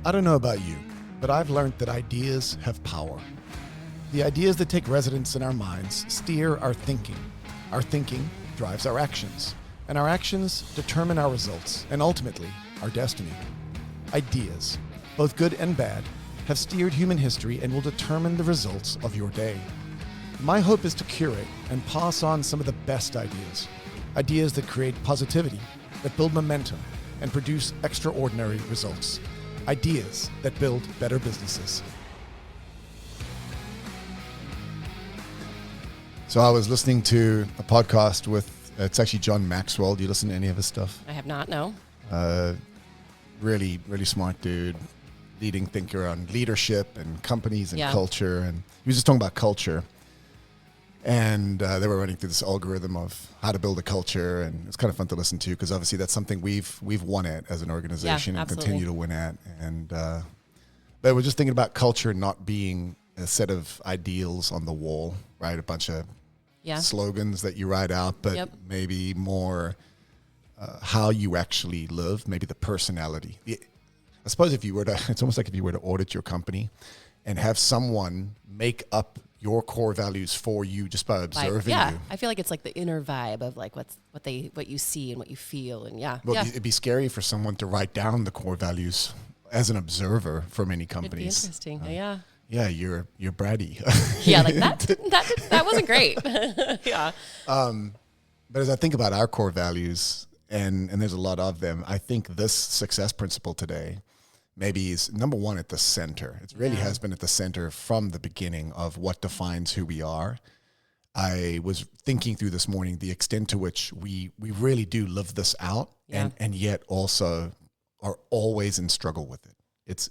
I don't know about you, but I've learned that ideas have power. The ideas that take residence in our minds steer our thinking. Our thinking drives our actions, and our actions determine our results and ultimately our destiny. Ideas, both good and bad, have steered human history and will determine the results of your day. My hope is to curate and pass on some of the best ideas. Ideas that create positivity, that build momentum, and produce extraordinary results. Ideas that build better businesses. So I was listening to a podcast with, it's actually John Maxwell. Do you listen to any of his stuff? I have not, no. Really, really smart dude, leading thinker on leadership and companies and culture. And he was just talking about culture. And they were running through this algorithm of how to build a culture, and it's kind of fun to listen to because obviously that's something we've won at as an organization and continue to win at. And but we're just thinking about culture not being a set of ideals on the wall, right? A bunch of slogans that you write out, but maybe more how you actually live, maybe the personality. I suppose if you were to, it's almost like if you were to audit your company and have someone make up your core values for you just by observing you. I feel like it's like the inner vibe of like what you see and what you feel, and it'd be scary for someone to write down the core values as an observer for many companies. It'd be interesting. Yeah, you're bratty. Yeah, like that wasn't great. Yeah. But as I think about our core values, and there's a lot of them, I think this success principle today maybe is number one at the center. It really has been at the center from the beginning of what defines who we are. I was thinking through this morning the extent to which we really do live this out and yet also are always in struggle with it.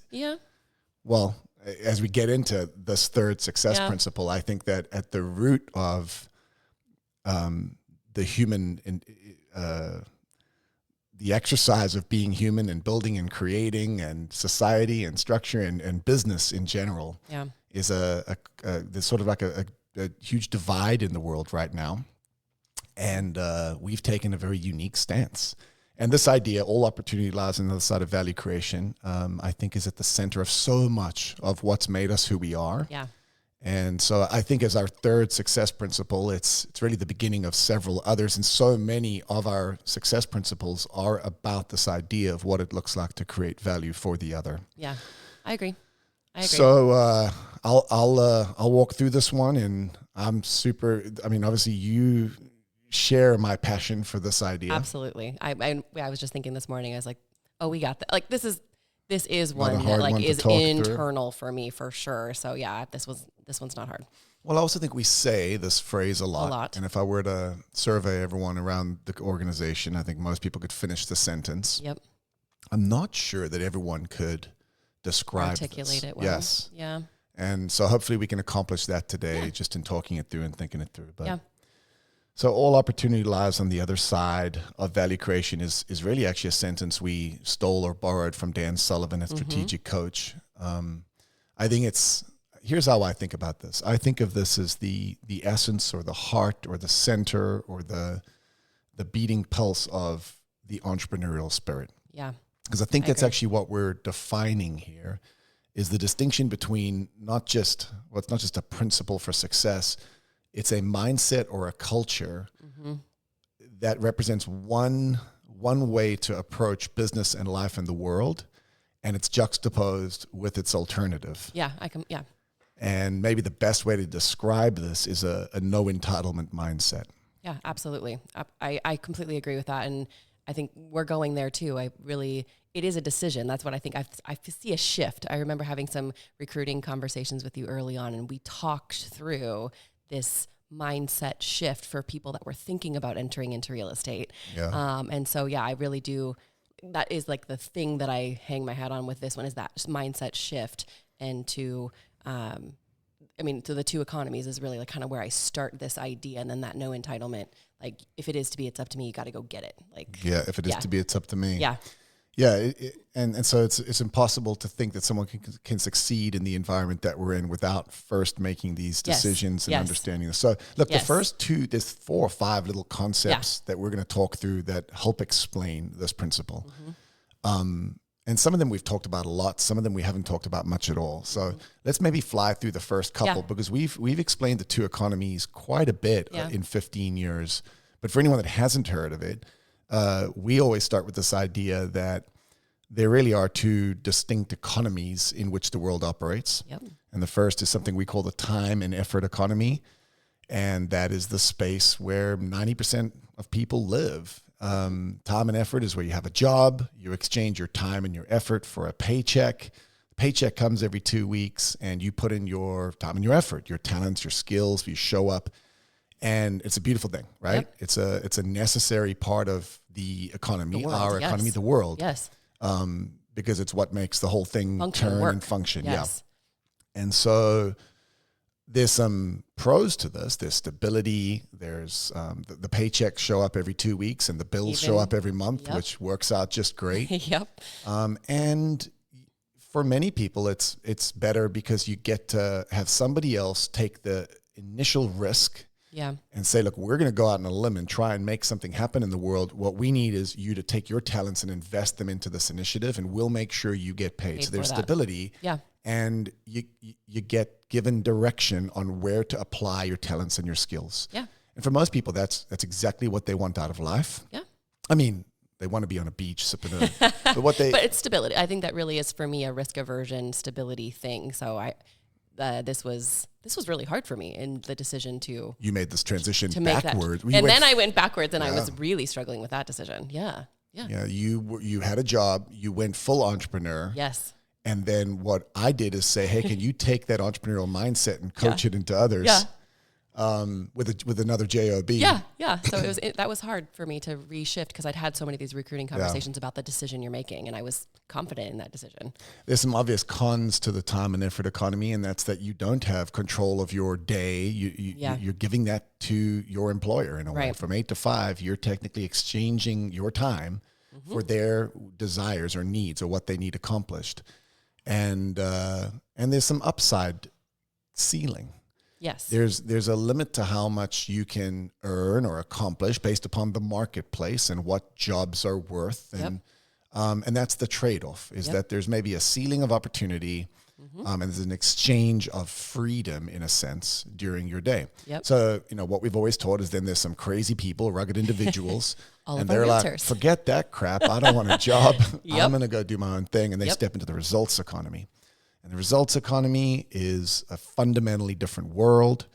Well, as we get into this third success principle, I think that at the root of the human the exercise of being human and building and creating and society and structure and business in general is there's sort of like a huge divide in the world right now. And we've taken a very unique stance. And this idea, all opportunity lies on the other side of value creation, I think is at the center of so much of what's made us who we are. Yeah. And so I think as our third success principle, it's really the beginning of several others. And so many of our success principles are about this idea of what it looks like to create value for the other. Yeah, I agree. So I'll walk through this one, and obviously you share my passion for this idea. Absolutely. I was just thinking this morning, I was like, oh, we got that. Like this is one that like is internal for me for sure. So yeah, this one's not hard. Well, I also think we say this phrase a lot. And if I were to survey everyone around the organization, I think most people could finish the sentence. Yep. I'm not sure that everyone could articulate this. it well. Yes. Yeah. And so hopefully we can accomplish that today just in talking it through and thinking it through. But so all opportunity lies on the other side of value creation is really actually a sentence we stole or borrowed from Dan Sullivan, a strategic coach. I think here's how I think about this. I think of this as the essence or the heart or the center or the beating pulse of the entrepreneurial spirit. Yeah. Because I think that's actually what we're defining here is the distinction between it's not just a principle for success. It's a mindset or a culture that represents one way to approach business and life in the world, and it's juxtaposed with its alternative. And maybe the best way to describe this is a no entitlement mindset. Yeah, absolutely. I completely agree with that, and I think we're going there too. It is a decision. That's what I think. I see a shift. I remember having some recruiting conversations with you early on, and we talked through this mindset shift for people that were thinking about entering into real estate. Yeah. And so, I really do. That is like the thing that I hang my hat on with this one is that mindset shift. And to the two economies is really like kind of where I start this idea. And then that no entitlement, like if it is to be, it's up to me. You got to go get it. If it is to be, it's up to me. Yeah. Yeah, and so it's impossible to think that someone can succeed in the environment that we're in without first making these decisions and understanding this. So look, the first there's 4 or 5 little concepts that we're going to talk through that help explain this principle. And some of them we've talked about a lot. Some of them we haven't talked about much at all. So let's maybe fly through the first couple because we've explained the two economies quite a bit in 15 years. But for anyone that hasn't heard of it, we always start with this idea that there really are two distinct economies in which the world operates. Yep. And the first is something we call the time and effort economy. And that is the space where 90% of people live. Time and effort is where you have a job, you exchange your time and your effort for a paycheck. The paycheck comes every 2 weeks and you put in your time and your effort, your talents, your skills, you show up. And it's a beautiful thing, right? Yep. It's a necessary part of the economy, the world, our economy, the world. Yes. Because it's what makes the whole thing turn and function. Yes. Yeah. And so there's some pros to this. There's stability. There's the paychecks show up every 2 weeks and the bills show up every month, which works out just great. Yep. And for many people, it's better because you get to have somebody else take the initial risk and say, look, we're going to go out on a limb and try and make something happen in the world. What we need is you to take your talents and invest them into this initiative, and we'll make sure you get paid. So there's stability. Yeah. And you get given direction on where to apply your talents and your skills. Yeah. And for most people, that's exactly what they want out of life. Yeah. I mean, they want to be on a beach sipping a but it's stability. I think that really is for me a risk aversion stability thing. So this was really hard for me in the decision to. You made this transition backward. And then I went backwards, and I was really struggling with that decision. Yeah. Yeah. Yeah. You had a job. You went full entrepreneur. Yes. And then what I did is say, hey, can you take that entrepreneurial mindset and coach it into others with another job? Yeah, yeah. So that was hard for me to reshift because I'd had so many of these recruiting conversations about the decision you're making, and I was confident in that decision. There's some obvious cons to the time and effort economy, and that's that you don't have control of your day. You're giving that to your employer in a way. From 8 to 5, you're technically exchanging your time for their desires or needs or what they need accomplished. And there's some upside ceiling. Yes. There's a limit to how much you can earn or accomplish based upon the marketplace and what jobs are worth. And that's the trade-off is that there's maybe a ceiling of opportunity and there's an exchange of freedom in a sense during your day. Yep. So, what we've always taught is then there's some crazy people, rugged individuals, and they're like, forget that crap. I don't want a job. I'm going to go do my own thing. And they step into the results economy. And the results economy is a fundamentally different world.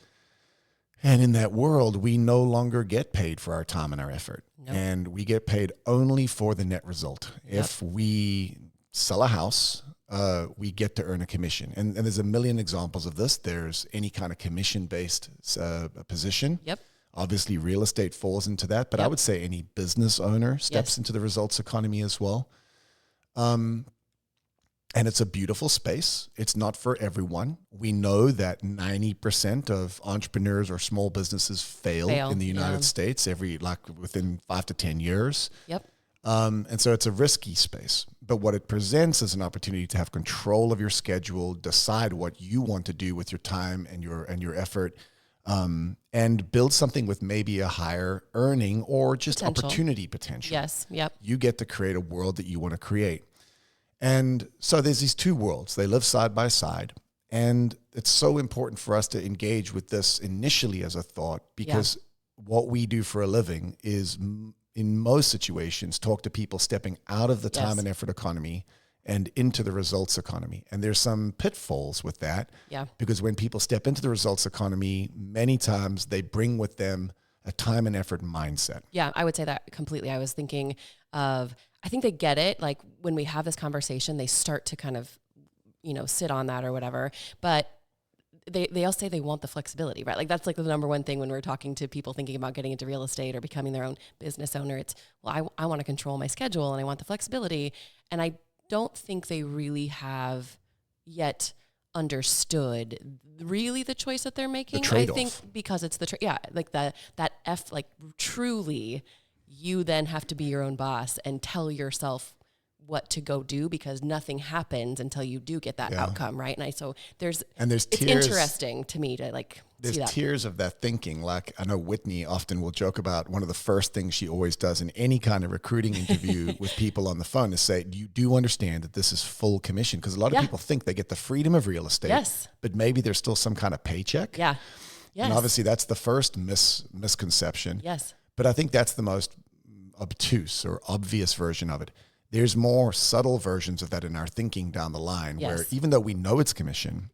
And in that world, we no longer get paid for our time and our effort. Nope. And we get paid only for the net result. Yep. If we sell a house, we get to earn a commission. And there's a million examples of this. There's any kind of commission-based position. Yep. Obviously, real estate falls into that. But I would say any business owner steps into the results economy as well. And it's a beautiful space. It's not for everyone. We know that 90% of entrepreneurs or small businesses fail in the United States within 5 to 10 years. Yep. And so it's a risky space. But what it presents is an opportunity to have control of your schedule, decide what you want to do with your time and your effort, and build something with maybe a higher earning or just opportunity potential. Yes. Yep. You get to create a world that you want to create. And so there's these two worlds. They live side by side. And it's so important for us to engage with this initially as a thought because what we do for a living is, in most situations, talk to people stepping out of the time and effort economy and into the results economy. And there's some pitfalls with that because when people step into the results economy, many times they bring with them a time and effort mindset. Yeah, I would say that completely. I was thinking of, I think they get it. Like when we have this conversation, they start to kind of, sit on that or whatever. But they all say they want the flexibility, right? Like that's like the number one thing when we're talking to people thinking about getting into real estate or becoming their own business owner. It's, well, I want to control my schedule and I want the flexibility. And I don't think they really have yet understood really the choice that they're making. I think because it's truly you then have to be your own boss and tell yourself what to go do, because nothing happens until you do get that outcome, right? There's tears. It's interesting to me to like there's see that. Tiers of that thinking. Like I know Whitney often will joke about one of the first things she always does in any kind of recruiting interview with people on the phone is say, you do understand that this is full commission? Because a lot of people think they get the freedom of real estate, but maybe there's still some kind of paycheck. Yeah. Yes. And obviously that's the first misconception. Yes. But I think that's the most obtuse or obvious version of it. There's more subtle versions of that in our thinking down the line, where even though we know it's commission,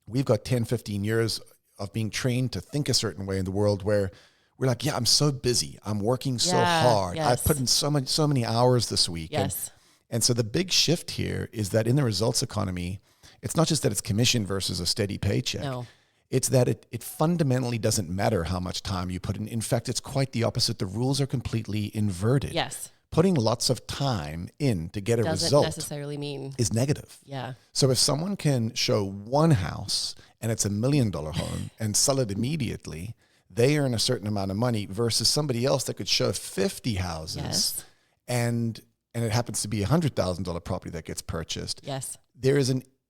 we've got 10, 15 years of being trained to think a certain way in the world where we're like, I'm so busy. I'm working so hard. I've put in so many hours this week. Yes. And so the big shift here is that in the results economy, it's not just that it's commission versus a steady paycheck. No. It's that it fundamentally doesn't matter how much time you put in. In fact, it's quite the opposite. The rules are completely inverted. Yes. Putting lots of time in to get a Doesn't result necessarily mean is negative. Yeah. So if someone can show one house and it's $1 million home and sell it immediately, they earn a certain amount of money versus somebody else that could show 50 houses and it happens to be $100,000 property that gets purchased. Yes.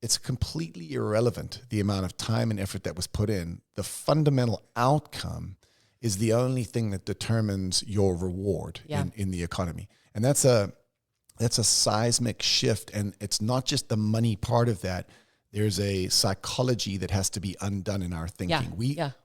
It's completely irrelevant, the amount of time and effort that was put in. The fundamental outcome is the only thing that determines your reward in the economy. And that's a seismic shift. And it's not just the money part of that. There's a psychology that has to be undone in our thinking.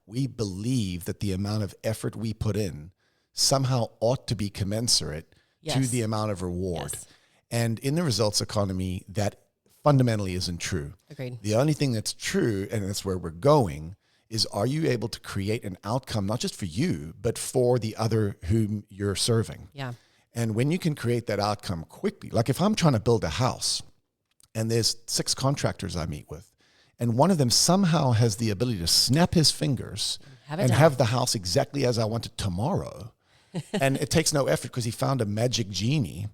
We believe that the amount of effort we put in somehow ought to be commensurate to the amount of reward. Yes. And in the results economy, that fundamentally isn't true. Agreed. The only thing that's true, and that's where we're going, is are you able to create an outcome, not just for you, but for the other whom you're serving? Yeah. And when you can create that outcome quickly, like if I'm trying to build a house and there's 6 contractors I meet with, and one of them somehow has the ability to snap his fingers and have the house exactly as I want it tomorrow, and it takes no effort because he found a magic genie,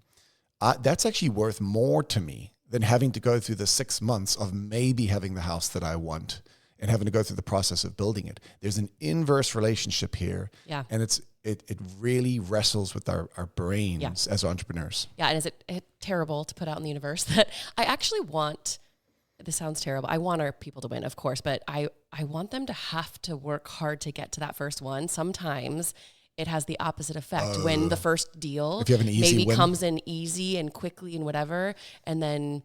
that's actually worth more to me than having to go through the 6 months of maybe having the house that I want and having to go through the process of building it. There's an inverse relationship here. Yeah. And it really wrestles with our brains as entrepreneurs. Yeah. And is it terrible to put out in the universe that I actually want, this sounds terrible, I want our people to win, of course, but I want them to have to work hard to get to that first one. Sometimes it has the opposite effect when the first deal if you have an easy maybe win. comes in easy and quickly and whatever. And then,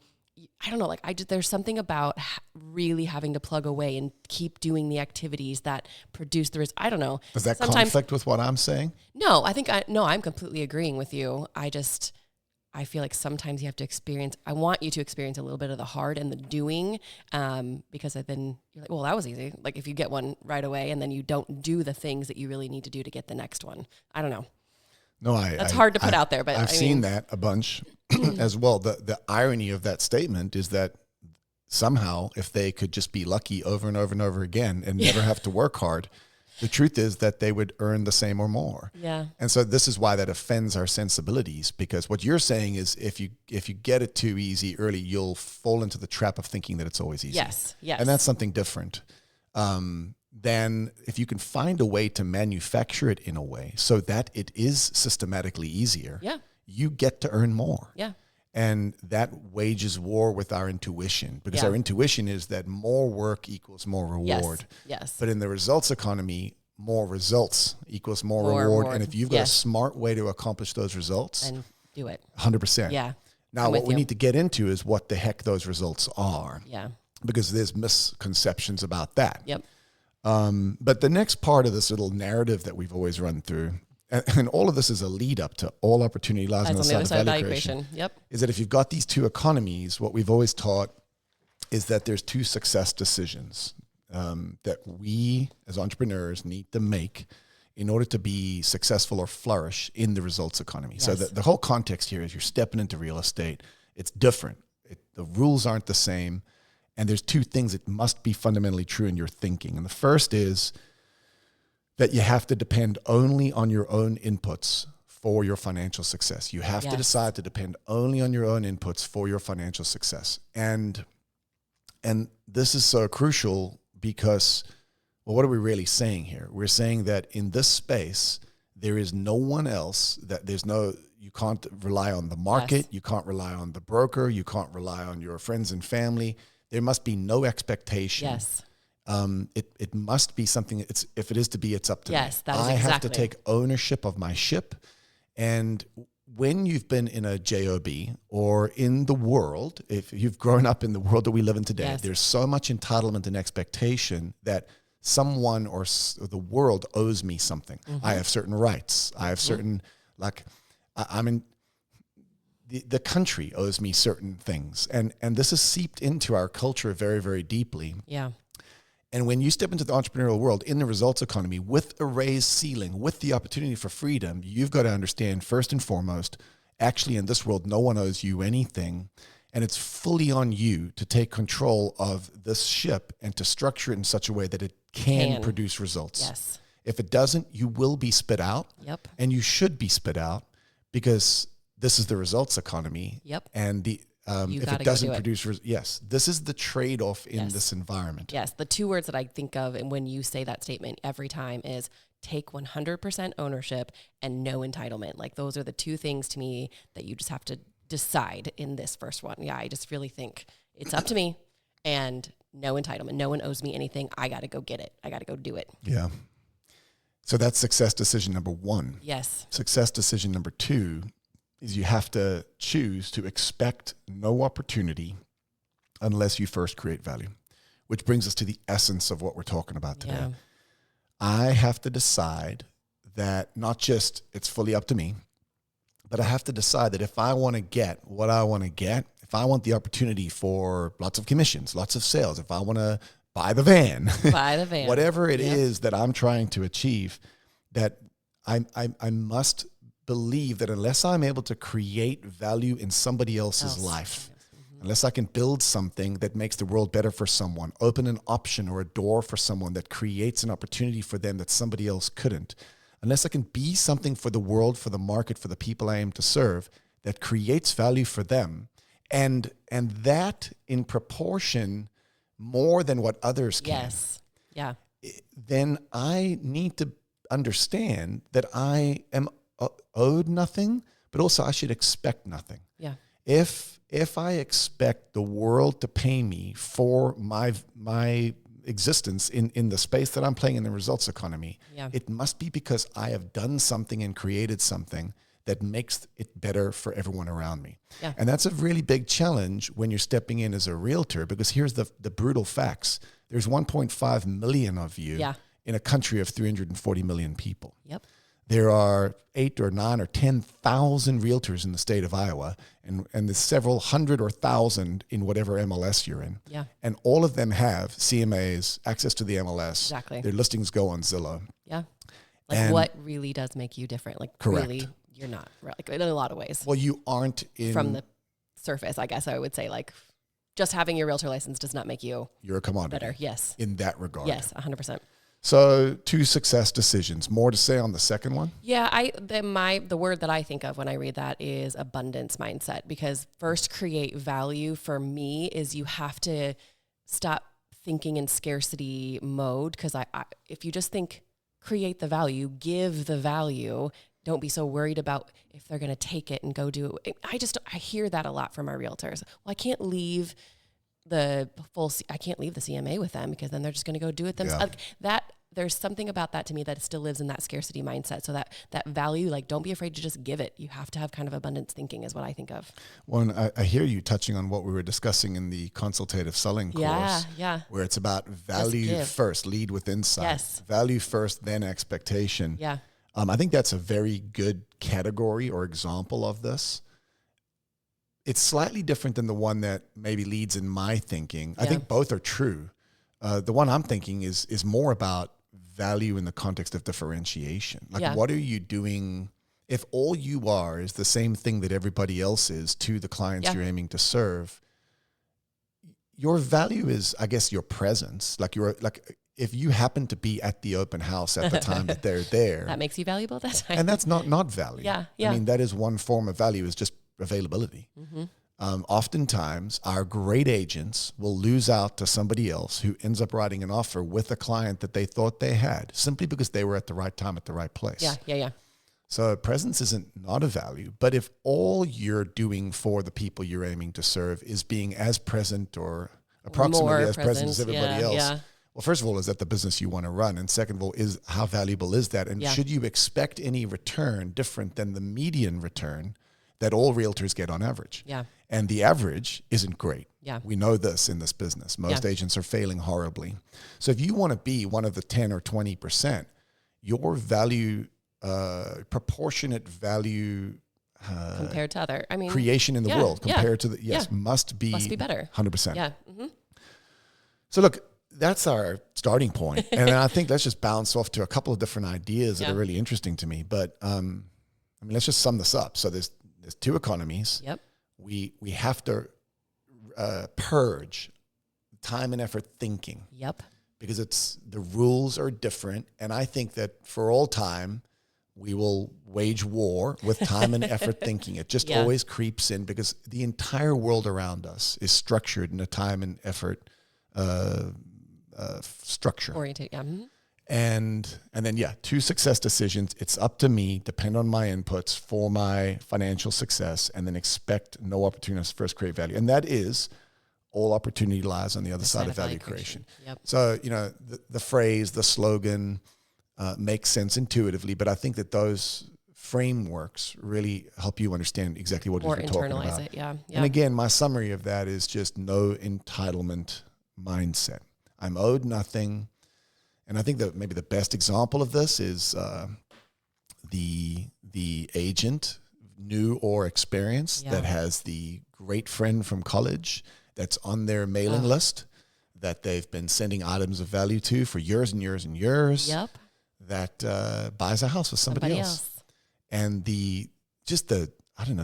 I don't know, like there's something about really having to plug away and keep doing the activities that produce the result. I don't know. Does that conflict with what I'm saying? No, I'm completely agreeing with you. I feel like sometimes you have to experience, I want you to experience a little bit of the hard and the doing, because then you're like, well, that was easy. Like if you get one right away and then you don't do the things that you really need to do to get the next one. I don't know. No, that's hard to put out there, but I've seen that a bunch as well. The irony of that statement is that somehow if they could just be lucky over and over and over again and never have to work hard, the truth is that they would earn the same or more. Yeah. And so this is why that offends our sensibilities, because what you're saying is if you get it too easy early, you'll fall into the trap of thinking that it's always easy. Yes. And that's something different. Then if you can find a way to manufacture it in a way so that it is systematically easier, you get to earn more. Yeah. And that wages war with our intuition, because our intuition is that more work equals more reward. Yes. But in the results economy, more results equals more reward. And if you've got a smart way to accomplish those results, and do it. 100%. Yeah. Now, what we need to get into is what the heck those results are. Yeah. Because there's misconceptions about that. Yep. But the next part of this little narrative that we've always run through, and all of this is a lead up to all opportunity lies on the other side of value creation. Yep. Is that if you've got these two economies, what we've always taught is that there's 2 success decisions that we as entrepreneurs need to make in order to be successful or flourish in the results economy. Yes. So the whole context here is you're stepping into real estate. It's different. The rules aren't the same. And there's 2 things that must be fundamentally true in your thinking. And the first is that you have to depend only on your own inputs for your financial success. You have to decide to depend only on your own inputs for your financial success. And this is so crucial because, well, what are we really saying here? We're saying that in this space, there is no one else, that You can't rely on the market. Yes. You can't rely on the broker. You can't rely on your friends and family. There must be no expectation. Yes. It must be something. If it is to be, it's up to me. Yes, that is I have to exactly. take ownership of my ship. And when you've been in a job or in the world, if you've grown up in the world that we live in today, Yes. there's so much entitlement and expectation that someone or the world owes me something. I have certain rights. I have certain, like, I'm in, the country owes me certain things. And this has seeped into our culture very, very deeply. Yeah. And when you step into the entrepreneurial world in the results economy with a raised ceiling, with the opportunity for freedom, you've got to understand first and foremost, actually in this world, no one owes you anything. And it's fully on you to take control of this ship and to structure it in such a way that it can produce results. Yes. If it doesn't, you will be spit out. Yep. And you should be spit out because this is the results economy. Yep. And if it doesn't produce, yes, this is the trade-off in this environment. Yes. The two words that I think of, and when you say that statement every time, is take 100% ownership and no entitlement. Like those are the two things to me that you just have to decide in this first one. Yeah, I just really think it's up to me and no entitlement. No one owes me anything. I got to go get it. I got to go do it. Yeah. So that's success decision number one. Yes. Success decision number two is you have to choose to expect no opportunity unless you first create value, which brings us to the essence of what we're talking about today. Yeah. I have to decide that not just it's fully up to me, but I have to decide that if I want to get what I want to get, if I want the opportunity for lots of commissions, lots of sales, if I want to buy the van, whatever it is that I'm trying to achieve, that I must believe that unless I'm able to create value in somebody else's life, unless I can build something that makes the world better for someone, open an option or a door for someone that creates an opportunity for them that somebody else couldn't, unless I can be something for the world, for the market, for the people I aim to serve, that creates value for them, and that in proportion more than what others can. Yes. Yeah. Then I need to understand that I am owed nothing, but also I should expect nothing. Yeah. If I expect the world to pay me for my existence in the space that I'm playing in the results economy, it must be because I have done something and created something that makes it better for everyone around me. Yeah. And that's a really big challenge when you're stepping in as a realtor, because here's the brutal facts. There's 1.5 million of you in a country of 340 million people. Yep. There are 8 or 9 or 10,000 realtors in the state of Iowa, and there's several hundred or thousand in whatever MLS you're in. Yeah. And all of them have CMAs, access to the MLS. Exactly. Their listings go on Zillow. Yeah. Like what really does make you different? Like correct. Really, you're not, like in a lot of ways. Well, you aren't in... From the surface, I guess I would say, like just having your realtor license does not make you... You're a commodity. Better, yes. In that regard. Yes, 100%. So 2 success decisions. More to say on the second one? Yeah, the word that I think of when I read that is abundance mindset, because first create value for me is you have to stop thinking in scarcity mode, because I if you just think create the value, give the value, don't be so worried about if they're going to take it and go do it. I hear that a lot from our realtors. Well, I can't leave the CMA with them because then they're just going to go do it themselves. There's something about that to me that still lives in that scarcity mindset. So that value, like, don't be afraid to just give it. You have to have kind of abundance thinking is what I think of. Well, I hear you touching on what we were discussing in the consultative selling course. Yeah. Where it's about value first, lead with insight. Yes. Value first, then expectation. Yeah. I think that's a very good category or example of this. It's slightly different than the one that maybe leads in my thinking. I think both are true. The one I'm thinking is more about value in the context of differentiation. Like, what are you doing if all you are is the same thing that everybody else is to the clients you're aiming to serve? Your value is, I guess, your presence. Like, if you happen to be at the open house at the time that they're there, that makes you valuable that time. And that's not value. Yeah. I mean, that is one form of value, is just availability. Mm-hmm. Oftentimes, our great agents will lose out to somebody else who ends up writing an offer with a client that they thought they had simply because they were at the right time at the right place. Yeah. So presence isn't not a value, but if all you're doing for the people you're aiming to serve is being as present or approximately as present as everybody else, well, first of all, is that the business you want to run? And second of all, is how valuable is that? And should you expect any return different than the median return that all realtors get on average? Yeah. And the average isn't great. Yeah. We know this in this business. Most agents are failing horribly. So if you want to be one of the 10 or 20%, your value, proportionate value compared to other, creation in the world compared to the, must be better. 100%. Yeah. Mm-hmm. So look, that's our starting point. And I think let's just bounce off to a couple of different ideas that are really interesting to me. But let's just sum this up. So there's two economies. Yep. We have to purge time and effort thinking. Yep. Because the rules are different. And I think that for all time, we will wage war with time and effort thinking. It just always creeps in because the entire world around us is structured in a time and effort structure. Oriented, yeah. Mm-hmm. And then, two success decisions. It's up to me, depend on my inputs for my financial success, and then expect no opportunities first create value. And that is all opportunity lies on the other side of value creation. Yep. So, the phrase, the slogan makes sense intuitively, but I think that those frameworks really help you understand exactly what it is we're talking about. Internalize it, yeah. And again, my summary of that is just no entitlement mindset. I'm owed nothing. And I think that maybe the best example of this is the agent, new or experienced, that has the great friend from college that's on their mailing list that they've been sending items of value to for years and years and years. Yep. That buys a house with somebody else. And the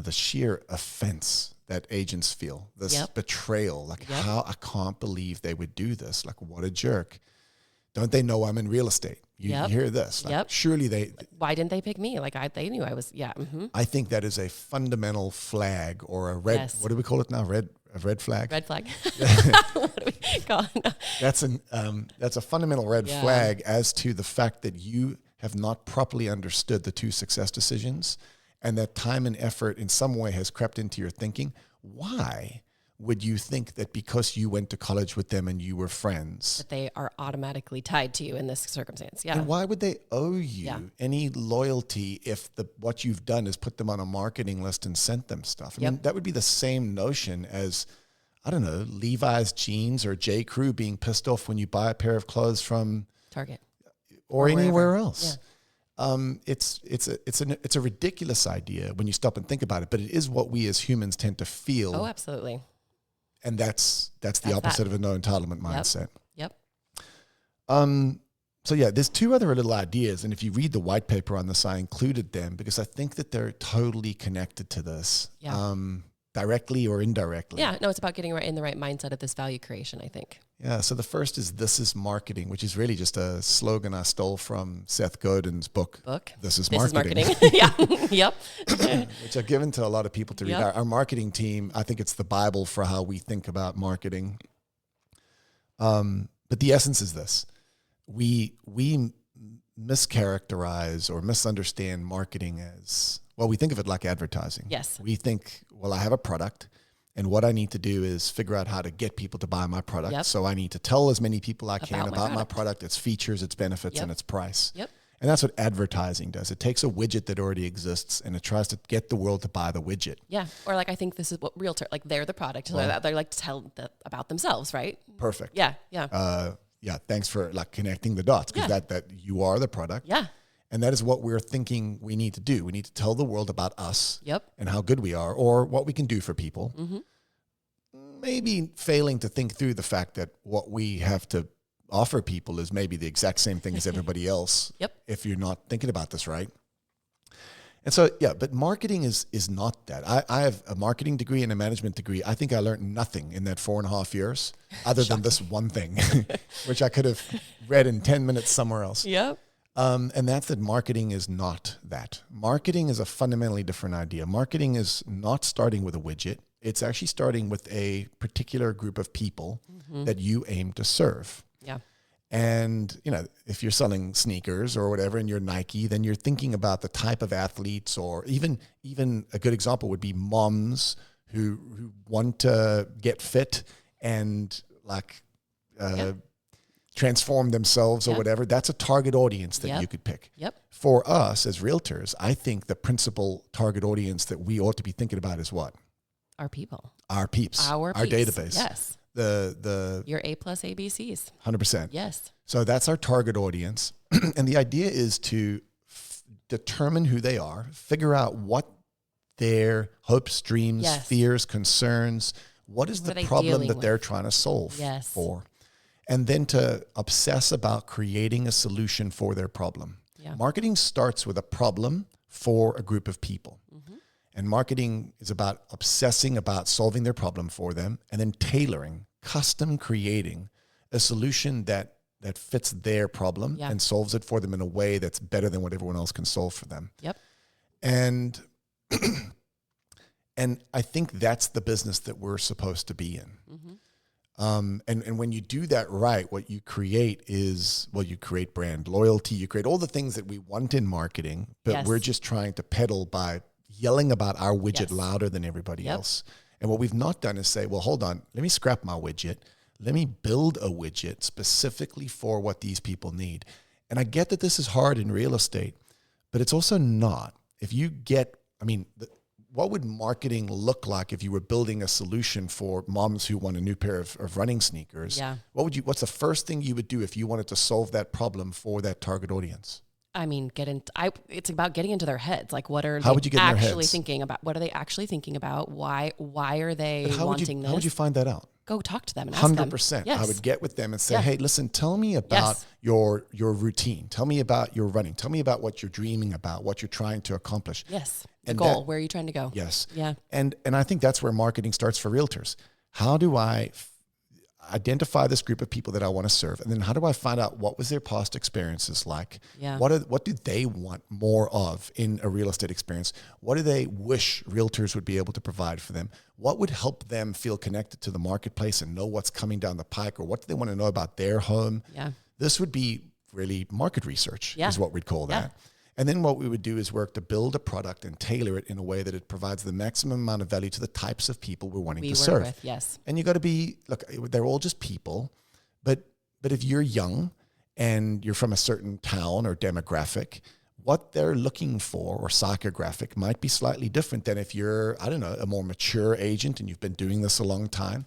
sheer offense that agents feel, this betrayal, how I can't believe they would do this. Like, what a jerk. Don't they know I'm in real estate? You hear this. Surely why didn't they pick me? They knew I was, I think that is a fundamental flag or a red, what do we call it now? A red flag? Red flag. What do we call it? That's a fundamental red flag as to the fact that you have not properly understood the two success decisions and that time and effort in some way has crept into your thinking. Why would you think that because you went to college with them and you were friends, that they are automatically tied to you in this circumstance? Yeah. And why would they owe you any loyalty if what you've done is put them on a marketing list and sent them stuff? I mean, that would be the same notion as, I don't know, Levi's jeans or J. Crew being pissed off when you buy a pair of clothes from Target or anywhere else. Yeah. It's a ridiculous idea when you stop and think about it, but it is what we as humans tend to feel. Oh, absolutely. And that's the opposite of a no entitlement mindset. Yep. So there's two other little ideas. And if you read the white paper on this, I included them because I think that they're totally connected to this, directly or indirectly. Yeah, no, it's about getting in the right mindset of this value creation, I think. Yeah, so the first is This Is Marketing, which is really just a slogan I stole from Seth Godin's book. This is Marketing. Yeah, yep. Which I've given to a lot of people to read. Our marketing team, I think it's the Bible for how we think about marketing. But the essence is this. We mischaracterize or misunderstand marketing as, well, we think of it like advertising. Yes. We think, well, I have a product. And what I need to do is figure out how to get people to buy my product. Yep. So I need to tell as many people I can about my product, its features, its benefits, and its price. Yep. And that's what advertising does. It takes a widget that already exists and it tries to get the world to buy the widget. Yeah. Or I think this is what realtor, they're the product. So they're to tell about themselves, right? Perfect. Yeah. Yeah. Thanks for connecting the dots because that you are the product. Yeah. And that is what we're thinking we need to do. We need to tell the world about us and how good we are or what we can do for people. Mm-hmm. Maybe failing to think through the fact that what we have to offer people is maybe the exact same thing as everybody else if you're not thinking about this right. And so, but marketing is not that. I have a marketing degree and a management degree. I think I learned nothing in that 4.5 years other than this one thing, which I could have read in 10 minutes somewhere else. Yep. And that's that marketing is not that. Marketing is a fundamentally different idea. Marketing is not starting with a widget. It's actually starting with a particular group of people that you aim to serve. Yeah. And, if you're selling sneakers or whatever and you're Nike, then you're thinking about the type of athletes, or even a good example would be moms who want to get fit and transform themselves or whatever. That's a target audience that you could pick. Yep. For us as realtors, I think the principal target audience that we ought to be thinking about is what? Our people. Our peeps. Our database. Yes. Your A+ ABCs. 100%. Yes. So that's our target audience. And the idea is to determine who they are, figure out what their hopes, dreams, fears, concerns, what is the problem that they're trying to solve for, and then to obsess about creating a solution for their problem. Yeah. Marketing starts with a problem for a group of people. Mm-hmm. And marketing is about obsessing about solving their problem for them and then tailoring, custom creating a solution that fits their problem and solves it for them in a way that's better than what everyone else can solve for them. Yep. And and I think that's the business that we're supposed to be in. Mm-hmm. And when you do that right, what you create is, you create brand loyalty, you create all the things that we want in marketing, but we're just trying to peddle by yelling about our widget louder than everybody else. And what we've not done is say, well, hold on, let me scrap my widget. Let me build a widget specifically for what these people need. And I get that this is hard in real estate, but it's also not. If you get, what would marketing look like if you were building a solution for moms who want a new pair of running sneakers? Yeah. What's the first thing you would do if you wanted to solve that problem for that target audience? It's about getting into their heads. Like, what are they actually thinking about? What are they actually thinking about? Why are they wanting this? How would you find that out? Go talk to them and ask them. 100%. Yes. I would get with them and say, hey, listen, tell me about your routine. Tell me about your running. Tell me about what you're dreaming about, what you're trying to accomplish. Yes. The goal. Where are you trying to go? Yes. Yeah. And I think that's where marketing starts for realtors. How do I identify this group of people that I want to serve? And then how do I find out what was their past experiences like? Yeah. What do they want more of in a real estate experience? What do they wish realtors would be able to provide for them? What would help them feel connected to the marketplace and know what's coming down the pike, or what do they want to know about their home? Yeah. This would be really market research is what we'd call that. And then what we would do is work to build a product and tailor it in a way that it provides the maximum amount of value to the types of people we're wanting to serve. With, yes. And you got to be, look, they're all just people, but if you're young and you're from a certain town or demographic, what they're looking for or psychographic might be slightly different than if you're, a more mature agent and you've been doing this a long time.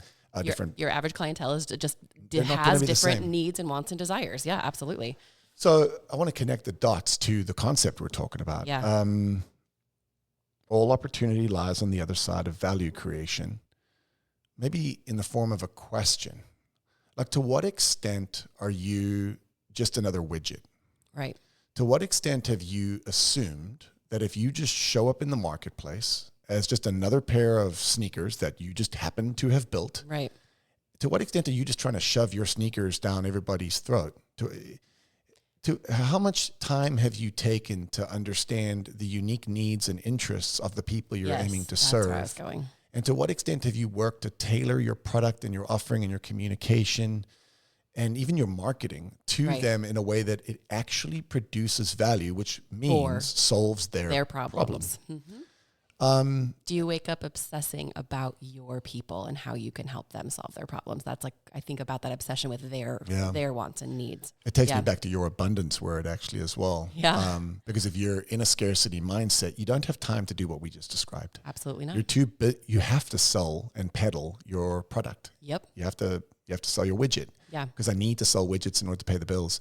Your average clientele has different needs and wants and desires. Yeah, absolutely. So I want to connect the dots to the concept we're talking about. Yeah. All opportunity lies on the other side of value creation, maybe in the form of a question. Like, to what extent are you just another widget? Right. To what extent have you assumed that if you just show up in the marketplace as just another pair of sneakers that you just happen to have built, right? To what extent are you just trying to shove your sneakers down everybody's throat? To how much time have you taken to understand the unique needs and interests of the people you're aiming to serve? Where I was going. And to what extent have you worked to tailor your product and your offering and your communication and even your marketing to them in a way that it actually produces value, which means solves their problems. Mm-hmm. Do you wake up obsessing about your people and how you can help them solve their problems? That's I think about that obsession with their wants and needs. It takes me back to your abundance word actually as well. Yeah. Because if you're in a scarcity mindset, you don't have time to do what we just described. Absolutely not. You have to sell and peddle your product. Yep. You have to sell your widget. Yeah. Because I need to sell widgets in order to pay the bills.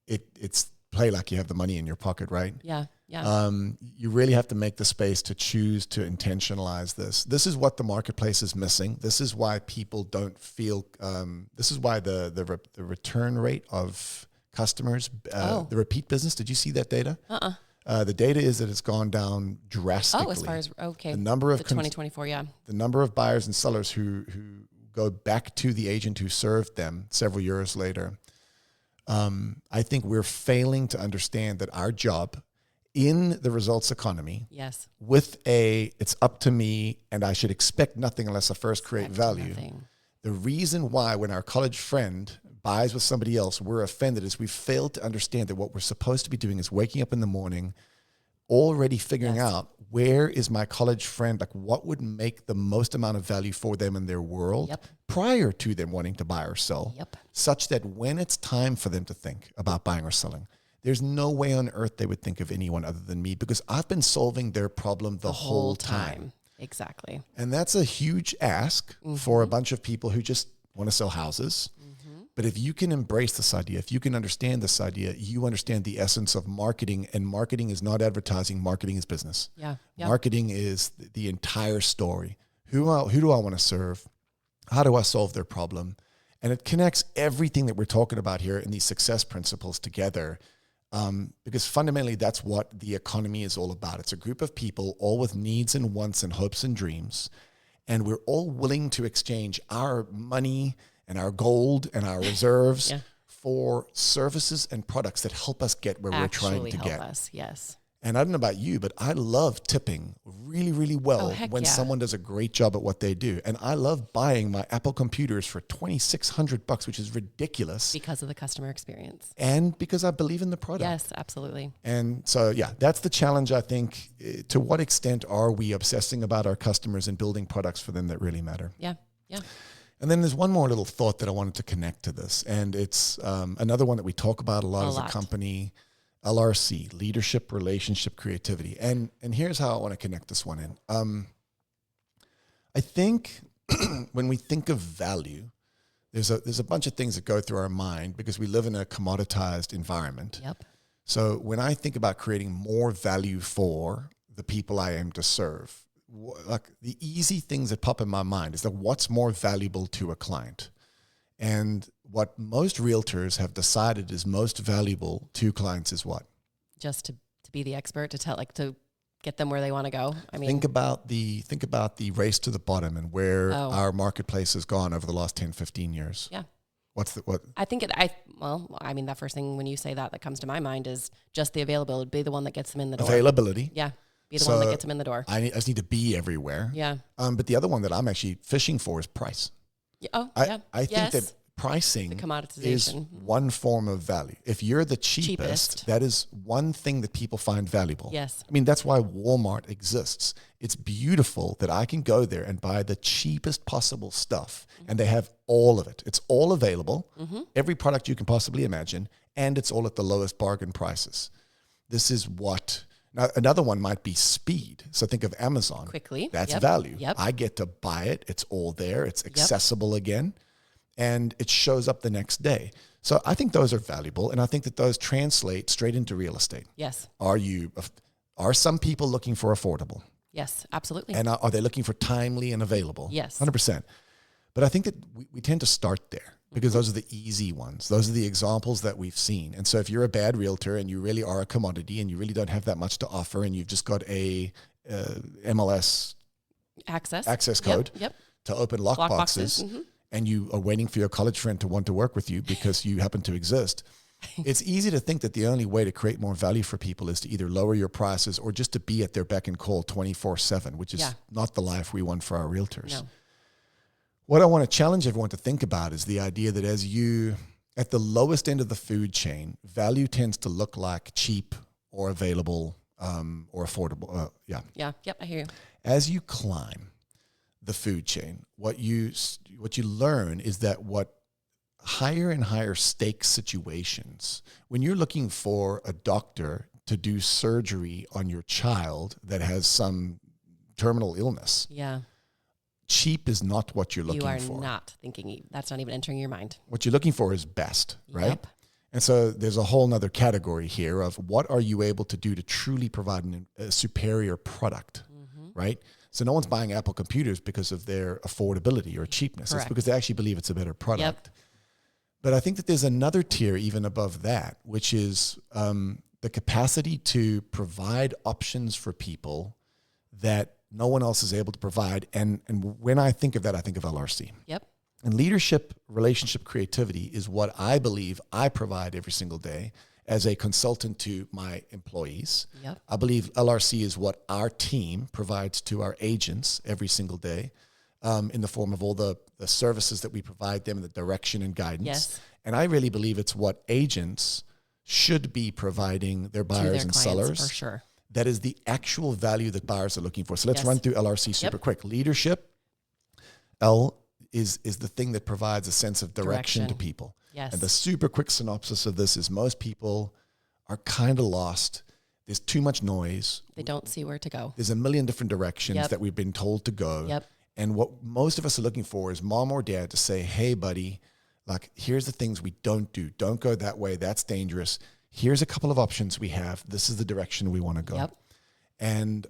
It's play like you have the money in your pocket, right? Yeah. Yeah. You really have to make the space to choose to intentionalize this. This is what the marketplace is missing. This is why people don't feel, this is why the return rate of customers, the repeat business. Did you see that data? The data is that it's gone down drastically. Oh, as far as, okay. The number of 2024, the number of buyers and sellers who go back to the agent who served them several years later. I think we're failing to understand that our job in the results economy, it's up to me and I should expect nothing unless I first create value. The reason why when our college friend buys with somebody else, we're offended is we've failed to understand that what we're supposed to be doing is waking up in the morning, already figuring out where is my college friend, like what would make the most amount of value for them in their world prior to them wanting to buy or sell, such that when it's time for them to think about buying or selling, there's no way on earth they would think of anyone other than me because I've been solving their problem the whole time. Exactly. And that's a huge ask for a bunch of people who just want to sell houses. But if you can embrace this idea, if you can understand this idea, you understand the essence of marketing. And marketing is not advertising. Marketing is business. Marketing is the entire story. Who do I want to serve? How do I solve their problem? And it connects everything that we're talking about here in these success principles together. Because fundamentally, that's what the economy is all about. It's a group of people, all with needs and wants and hopes and dreams. And we're all willing to exchange our money and our gold and our reserves for services and products that help us get where we're trying to get. Us, yes. And I don't know about you, but I love tipping really, really well when someone does a great job at what they do. And I love buying my Apple computers for $2,600, which is ridiculous. Because of the customer experience. And because I believe in the product. Yes, absolutely. And so, that's the challenge, I think. To what extent are we obsessing about our customers and building products for them that really matter? Yeah. And then there's one more little thought that I wanted to connect to this. And it's another one that we talk about a lot as a company. LRC, leadership, relationship, creativity. And here's how I want to connect this one in. I think when we think of value, there's a bunch of things that go through our mind because we live in a commoditized environment. So when I think about creating more value for the people I aim to serve, like the easy things that pop in my mind is that what's more valuable to a client? And what most realtors have decided is most valuable to clients is what? Just to be the expert, to get them where they want to go. I mean, think about the race to the bottom and where our marketplace has gone over the last 10, 15 years. Yeah. What? I think that first thing when you say that comes to my mind is just the availability, be the one that gets them in the door. Availability. Yeah. Be the one that gets them in the door. I just need to be everywhere. Yeah. But the other one that I'm actually fishing for is price. I think that pricing is one form of value. If you're the cheapest, that is one thing that people find valuable. Yes. I mean, that's why Walmart exists. It's beautiful that I can go there and buy the cheapest possible stuff, and they have all of it. It's all available, every product you can possibly imagine, and it's all at the lowest bargain prices. This is what... Now, another one might be speed. So think of Amazon. Quickly. That's value. I get to buy it. It's all there. It's accessible again. And it shows up the next day. So I think those are valuable. And I think that those translate straight into real estate. Yes. Are some people looking for affordable? Yes, absolutely. And are they looking for timely and available? Yes. 100%. But I think that we tend to start there because those are the easy ones. Those are the examples that we've seen. And so if you're a bad realtor and you really are a commodity and you really don't have that much to offer and you've just got a MLS access code to open lock boxes and you are waiting for your college friend to want to work with you because you happen to exist, it's easy to think that the only way to create more value for people is to either lower your prices or just to be at their beck and call 24/7, which is not the life we want for our realtors. No. What I want to challenge everyone to think about is the idea that at the lowest end of the food chain, value tends to look like cheap or available or affordable. I hear you. As you climb the food chain, what you learn is that what higher and higher stakes situations, when you're looking for a doctor to do surgery on your child that has some terminal illness. Yeah. Cheap is not what you're looking for. You are not thinking, that's not even entering your mind. What you're looking for is best, right? Yep. And so there's a whole nother category here of what are you able to do to truly provide a superior product, right? So no one's buying Apple computers because of their affordability or cheapness. Correct. It's because they actually believe it's a better product. Yep. But I think that there's another tier even above that, which is the capacity to provide options for people that no one else is able to provide. And when I think of that, I think of LRC. Yep. And leadership, relationship, creativity is what I believe I provide every single day as a consultant to my employees. Yep. I believe LRC is what our team provides to our agents every single day. in the form of all the services that we provide them, the direction and guidance. Yes. And I really believe it's what agents should be providing their buyers and sellers. For sure. That is the actual value that buyers are looking for. So let's run through LRC super quick. Leadership, L is the thing that provides a sense of direction to people. Yes. And the super quick synopsis of this is most people are kind of lost. There's too much noise. They don't see where to go. There's a million different directions that we've been told to go. Yep. And what most of us are looking for is mom or dad to say, hey, buddy, like, here's the things we don't do. Don't go that way. That's dangerous. Here's a couple of options we have. This is the direction we want to go. Yep. And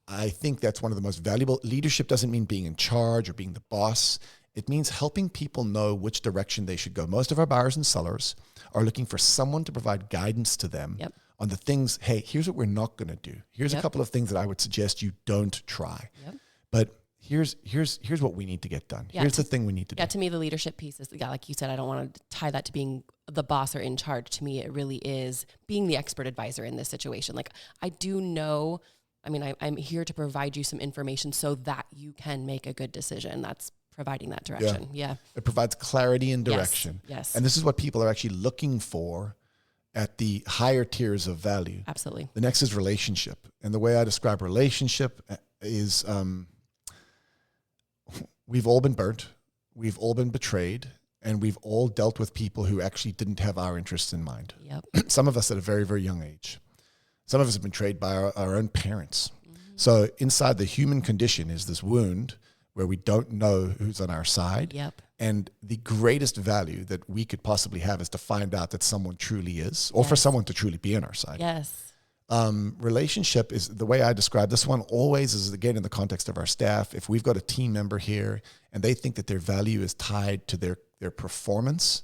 I think that's one of the most valuable. Leadership doesn't mean being in charge or being the boss. It means helping people know which direction they should go. Most of our buyers and sellers are looking for someone to provide guidance to them on the things, hey, here's what we're not going to do. Here's a couple of things that I would suggest you don't try. But here's what we need to get done. Here's the thing we need to do. Yeah, to me, the leadership piece is, like you said, I don't want to tie that to being the boss or in charge. To me, it really is being the expert advisor in this situation. Like, I do know, I mean, I'm here to provide you some information so that you can make a good decision. That's providing that direction. Yeah. It provides clarity and direction. Yes. And this is what people are actually looking for at the higher tiers of value. Absolutely. The next is relationship. And the way I describe relationship is we've all been burnt, we've all been betrayed, and we've all dealt with people who actually didn't have our interests in mind. Yep. Some of us at a very, very young age. Some of us have been betrayed by our own parents. So inside the human condition is this wound where we don't know who's on our side. Yep. And the greatest value that we could possibly have is to find out that someone truly is, or for someone to truly be on our side. Yes. Relationship is the way I describe this one always is, again, in the context of our staff. If we've got a team member here and they think that their value is tied to their performance,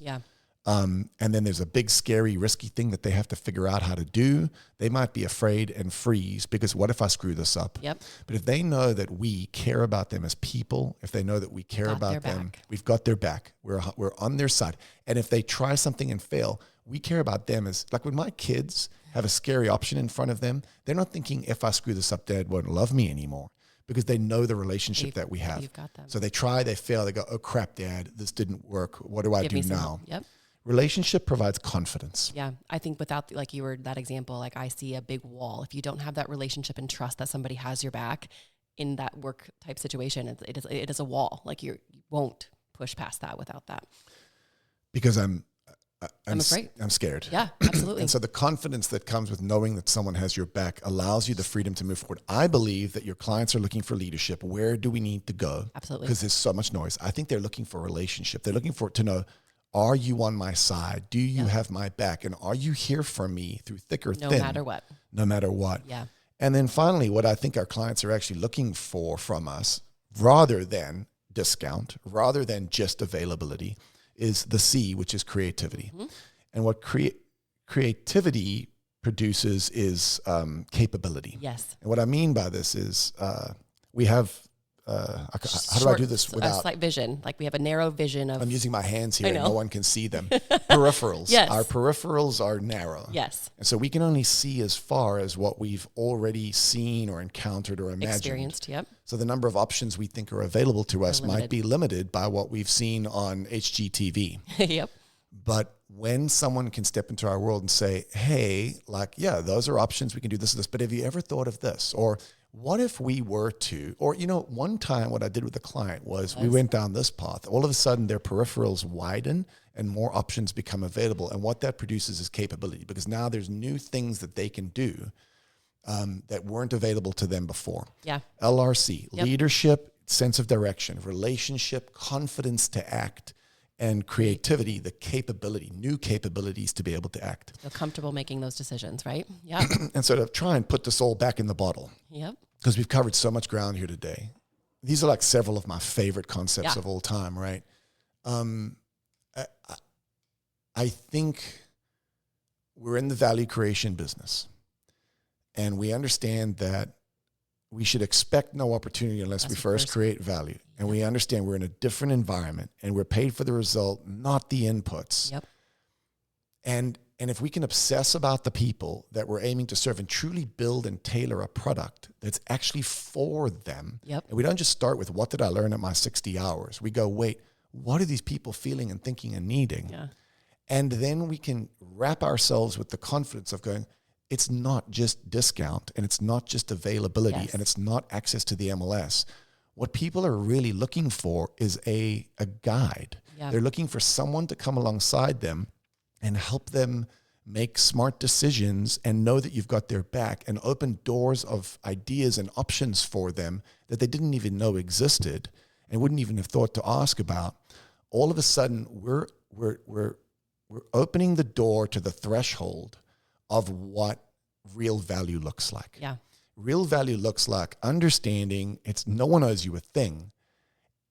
and then there's a big, scary, risky thing that they have to figure out how to do, they might be afraid and freeze because what if I screw this up? Yep. But if they know that we care about them as people, if they know that we care about them, we've got their back. We're on their side. And if they try something and fail, we care about them as, like when my kids have a scary option in front of them, they're not thinking, if I screw this up, Dad won't love me anymore, because they know the relationship that we have. You've got them. So they try, they fail, they go, oh crap, Dad, this didn't work. What do I do now? Yep. Relationship provides confidence. Yeah. I think without, like you were that example, like I see a big wall. If you don't have that relationship and trust that somebody has your back in that work type situation, it is a wall. Like you won't push past that without that. Because I'm afraid. I'm scared. Yeah, absolutely. And so the confidence that comes with knowing that someone has your back allows you the freedom to move forward. I believe that your clients are looking for leadership. Where do we need to go? Absolutely. Because there's so much noise. I think they're looking for a relationship. They're looking for to know, are you on my side? Do you have my back? And are you here for me through thick or thin? No matter what. No matter what. Yeah. And then finally, what I think our clients are actually looking for from us, rather than discount, rather than just availability, is the C, which is creativity. Mm-hmm. And what creativity produces is capability. Yes. And what I mean by this is we have, how do I do this without? A slight vision. Like we have a narrow vision of. I'm using my hands here and no one can see them. Peripherals. Yes. Our peripherals are narrow. Yes. And so we can only see as far as what we've already seen or encountered or imagined. Experienced, yep. So the number of options we think are available to us might be limited by what we've seen on HGTV. Yep. But when someone can step into our world and say, hey, like, yeah, those are options. We can do this and this. But have you ever thought of this? Or what if we were to, or, one time what I did with a client was we went down this path. All of a sudden their peripherals widen and more options become available. And what that produces is capability, because now there's new things that they can do that weren't available to them before. Yeah. LRC, leadership, sense of direction, relationship, confidence to act, and creativity, the capability, new capabilities to be able to act. Feel comfortable making those decisions, right? Yeah. And so to try and put this all back in the bottle. Yep. Because we've covered so much ground here today. These are like several of my favorite concepts of all time, right? I think we're in the value creation business. And we understand that we should expect no opportunity unless we first create value. And we understand we're in a different environment and we're paid for the result, not the inputs. Yep. And And if we can obsess about the people that we're aiming to serve and truly build and tailor a product that's actually for them, and we don't just start with what did I learn at my 60 hours? We go, wait, what are these people feeling and thinking and needing? Yeah. And then we can wrap ourselves with the confidence of going, it's not just discount and it's not just availability and it's not access to the MLS. What people are really looking for is a guide. Yeah. They're looking for someone to come alongside them and help them make smart decisions and know that you've got their back and open doors of ideas and options for them that they didn't even know existed and wouldn't even have thought to ask about. All of a sudden, we're opening the door to the threshold of what real value looks like. Yeah. Real value looks like understanding no one owes you a thing,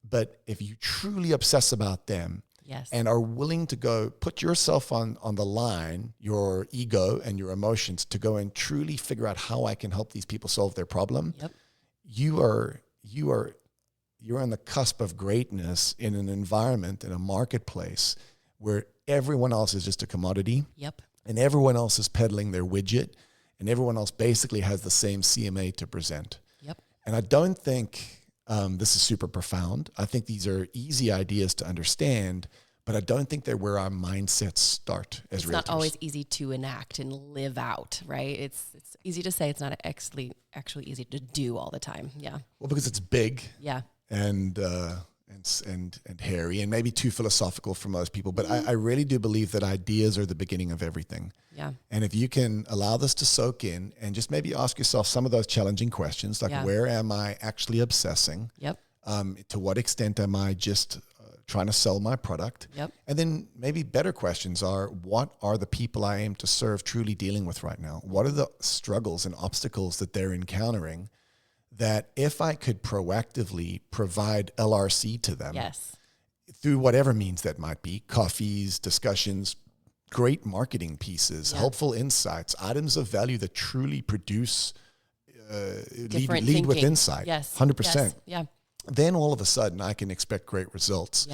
but if you truly obsess about them, and are willing to go put yourself on the line, your ego and your emotions, to go and truly figure out how I can help these people solve their problem. You're on the cusp of greatness in an environment, in a marketplace where everyone else is just a commodity. And everyone else is peddling their widget, and everyone else basically has the same CMA to present. And I don't think this is super profound. I think these are easy ideas to understand, but I don't think they're where our mindsets start as realtors. It's not always easy to enact and live out, right? It's easy to say. It's not actually easy to do all the time. Yeah. Well, because it's big. And hairy and maybe too philosophical for most people. But I really do believe that ideas are the beginning of everything. And if you can allow this to soak in and just maybe ask yourself some of those challenging questions, like where am I actually obsessing? To what extent am I just trying to sell my product? And then maybe better questions are, what are the people I aim to serve truly dealing with right now? What are the struggles and obstacles that they're encountering that if I could proactively provide LRC to them through whatever means that might be, coffees, discussions, great marketing pieces, helpful insights, items of value that truly produce, lead with insight, 100%. Then all of a sudden I can expect great results.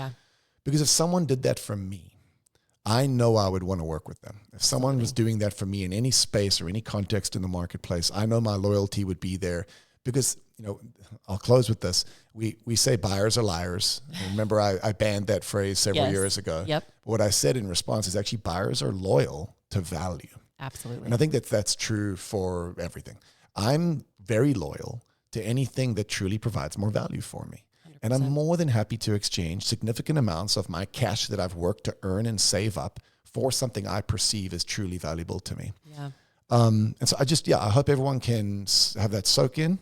Because if someone did that for me, I know I would want to work with them. If someone was doing that for me in any space or any context in the marketplace, I know my loyalty would be there. Because, I'll close with this. We say buyers are liars. Remember, I banned that phrase several years ago. But what I said in response is actually buyers are loyal to value. Absolutely. And I think that's true for everything. I'm very loyal to anything that truly provides more value for me. 100%. And I'm more than happy to exchange significant amounts of my cash that I've worked to earn and save up for something I perceive as truly valuable to me. And so I hope everyone can have that soak in.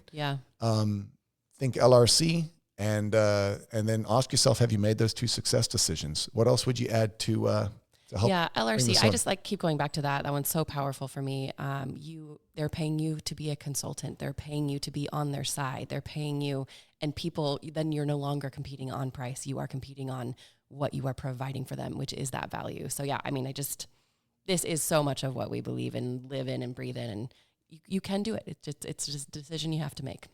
Think LRC and then ask yourself, have you made those 2 success decisions? What else would you add to help? LRC. I just keep going back to that. That one's so powerful for me. They're paying you to be a consultant. They're paying you to be on their side. They're paying you, and people, then you're no longer competing on price. You are competing on what you are providing for them, which is that value. So this is so much of what we believe in, live in, and breathe in, and you can do it. It's just a decision you have to make.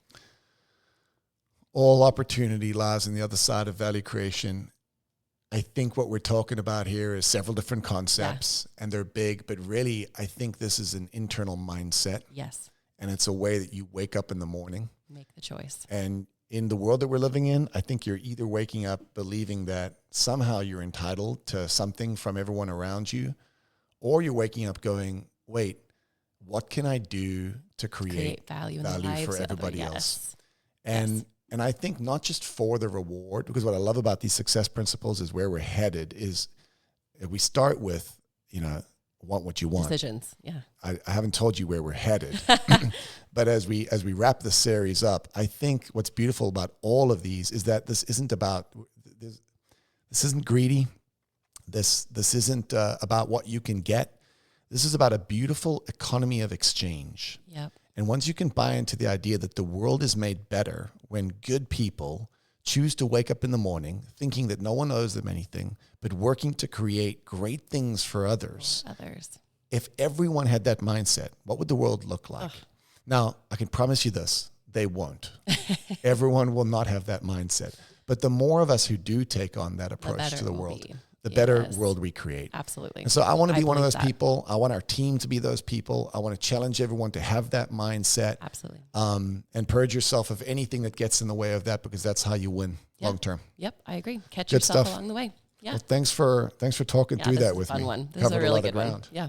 All opportunity lies on the other side of value creation. I think what we're talking about here is several different concepts, and they're big, but really, I think this is an internal mindset. And it's a way that you wake up in the morning. Make the choice. And in the world that we're living in, I think you're either waking up believing that somehow you're entitled to something from everyone around you, or you're waking up going, wait, what can I do to create value for everybody else? And I think not just for the reward, because what I love about these success principles is where we're headed is we start with, want what you want. Decisions, I haven't told you where we're headed. But as we wrap the series up, I think what's beautiful about all of these is that this isn't greedy. This isn't about what you can get. This is about a beautiful economy of exchange. And once you can buy into the idea that the world is made better when good people choose to wake up in the morning thinking that no one owes them anything, but working to create great things for others. If everyone had that mindset, what would the world look like? Now, I can promise you this, they won't. Everyone will not have that mindset. But the more of us who do take on that approach to the world, the better world we create. Absolutely. And so I want to be one of those that. people. I want our team to be those people. I want to challenge everyone to have that mindset. Absolutely. And purge yourself of anything that gets in the way of that, because that's how you win long term. Yep, I agree. Catch Good yourself stuff. along the way. Yeah. Well, thanks for talking through that with me. This is a fun one. This Covered is a really lot of good one. ground. Yeah.